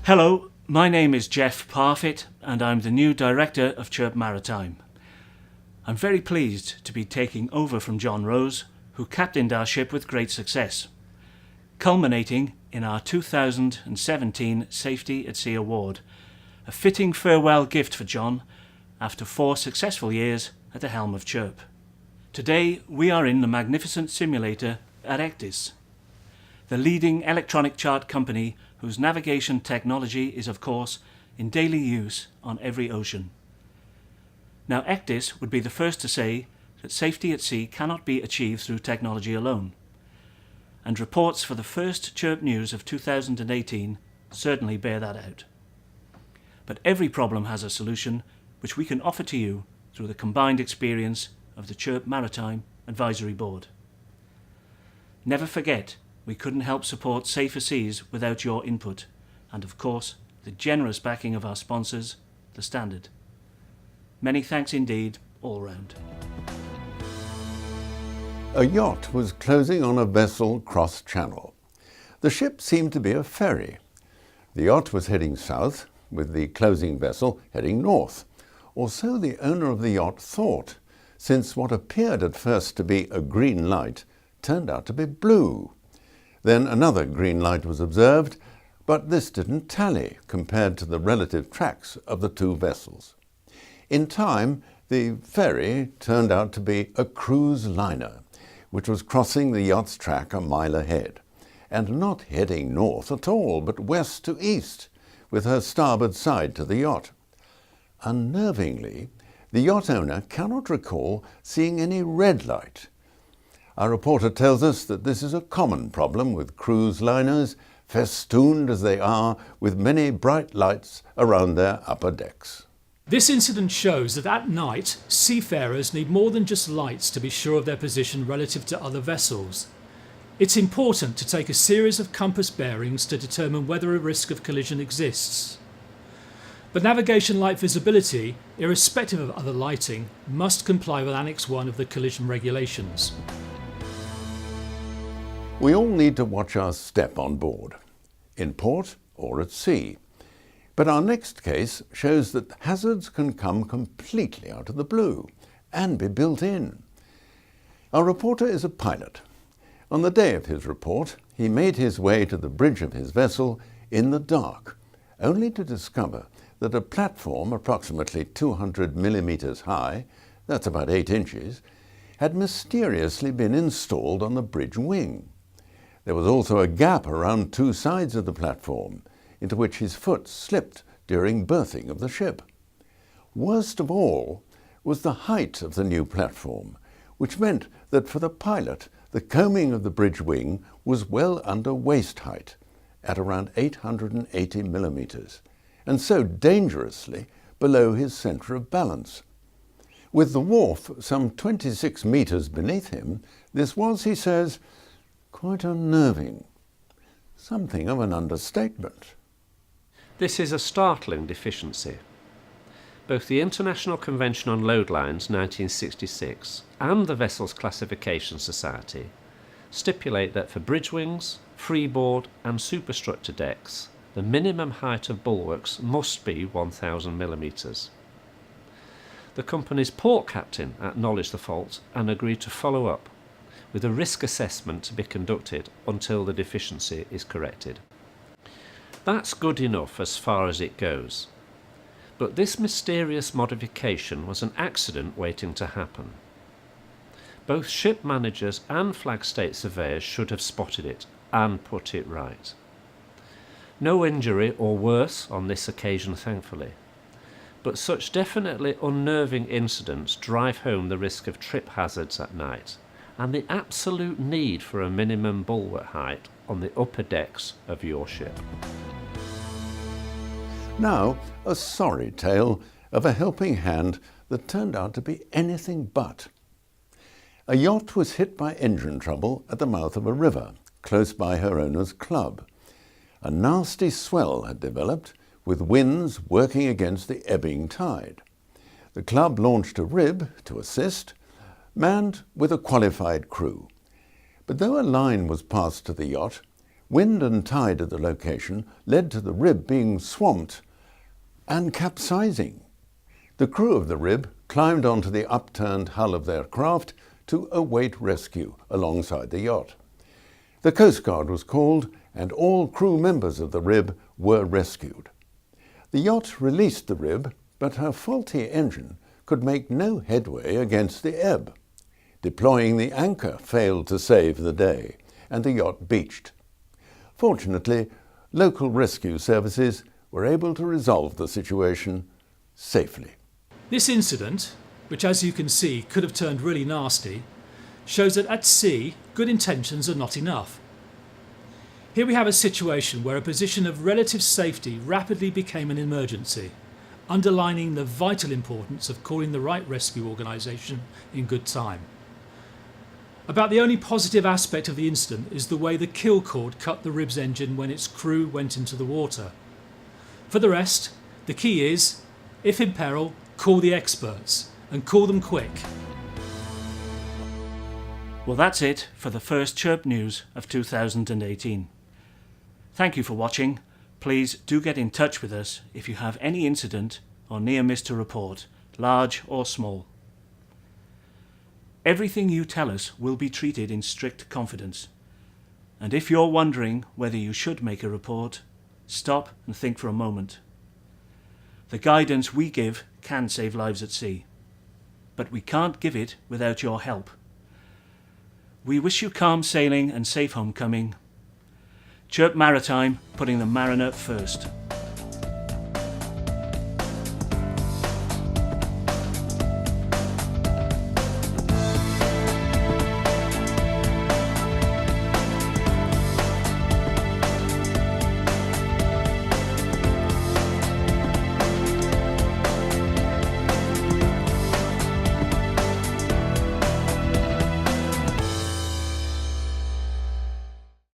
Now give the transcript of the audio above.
Hello, my name is Jeff Parfitt and I'm the new Director of Chirp Maritime. I'm very pleased to be taking over from John Rose, who captained our ship with great success, culminating in our 2017 Safety at Sea Award, a fitting farewell gift for John after 4 successful years at the helm of Chirp. Today we are in the magnificent simulator at Ectis, the leading electronic chart company whose navigation technology is of course in daily use on every ocean. Now Ectis would be the first to say that safety at sea cannot be achieved through technology alone, and reports for the first Chirp News of 2018 certainly bear that out. But every problem has a solution which we can offer to you through the combined experience of the Chirp Maritime Advisory Board. Never forget, we couldn't help support safer seas without your input, and of course, the generous backing of our sponsors, The Standard. Many thanks indeed, all round. A yacht was closing on a vessel cross-channel. The ship seemed to be a ferry. The yacht was heading south, with the closing vessel heading north, or so the owner of the yacht thought, since what appeared at first to be a green light turned out to be blue. Then another green light was observed, but this didn't tally compared to the relative tracks of the two vessels. In time, the ferry turned out to be a cruise liner, which was crossing the yacht's track a mile ahead, and not heading north at all, but west to east, with her starboard side to the yacht. Unnervingly, the yacht owner cannot recall seeing any red light. Our reporter tells us that this is a common problem with cruise liners, festooned as they are with many bright lights around their upper decks. This incident shows that at night, seafarers need more than just lights to be sure of their position relative to other vessels. It's important to take a series of compass bearings to determine whether a risk of collision exists. But navigation light visibility, irrespective of other lighting, must comply with Annex 1 of the collision regulations. We all need to watch our step on board, in port or at sea. But our next case shows that hazards can come completely out of the blue and be built in. Our reporter is a pilot. On the day of his report, he made his way to the bridge of his vessel in the dark, only to discover that a platform approximately 200 millimeters high, that's about 8 inches, had mysteriously been installed on the bridge wing. There was also a gap around 2 sides of the platform, into which his foot slipped during berthing of the ship. Worst of all was the height of the new platform, which meant that for the pilot, the coaming of the bridge wing was well under waist height, at around 880 millimeters, and so dangerously below his center of balance. With the wharf some 26 meters beneath him, this was, he says, quite unnerving. Something of an understatement. This is a startling deficiency. Both the International Convention on Load Lines 1966 and the Vessels Classification Society stipulate that for bridge wings, freeboard and superstructure decks, the minimum height of bulwarks must be 1,000 millimeters. The company's port captain acknowledged the fault and agreed to follow up, with a risk assessment to be conducted until the deficiency is corrected. That's good enough as far as it goes. But this mysterious modification was an accident waiting to happen. Both ship managers and flag state surveyors should have spotted it and put it right. No injury or worse on this occasion, thankfully. But such definitely unnerving incidents drive home the risk of trip hazards at night, and the absolute need for a minimum bulwark height on the upper decks of your ship. Now, a sorry tale of a helping hand that turned out to be anything but. A yacht was hit by engine trouble at the mouth of a river, close by her owner's club. A nasty swell had developed, with winds working against the ebbing tide. The club launched a rib to assist, manned with a qualified crew. But though a line was passed to the yacht, Wind and tide at the location led to the rib being swamped and capsizing. The crew of the rib climbed onto the upturned hull of their craft to await rescue alongside the yacht. The Coast Guard was called and all crew members of the rib were rescued. The yacht released the rib, but her faulty engine could make no headway against the ebb. Deploying the anchor failed to save the day, and the yacht beached. Fortunately, local rescue services were able to resolve the situation safely. This incident, which as you can see could have turned really nasty, shows that at sea good intentions are not enough. Here we have a situation where a position of relative safety rapidly became an emergency, underlining the vital importance of calling the right rescue organisation in good time. About the only positive aspect of the incident is the way the kill cord cut the rib's engine when its crew went into the water. For the rest, the key is, if in peril, call the experts, and call them quick. Well, that's it for the first Chirp News of 2018. Thank you for watching. Please do get in touch with us if you have any incident or near miss to report, large or small. Everything you tell us will be treated in strict confidence. And if you're wondering whether you should make a report, stop and think for a moment. The guidance we give can save lives at sea, but we can't give it without your help. We wish you calm sailing and safe homecoming. Chirp Maritime, putting the mariner first.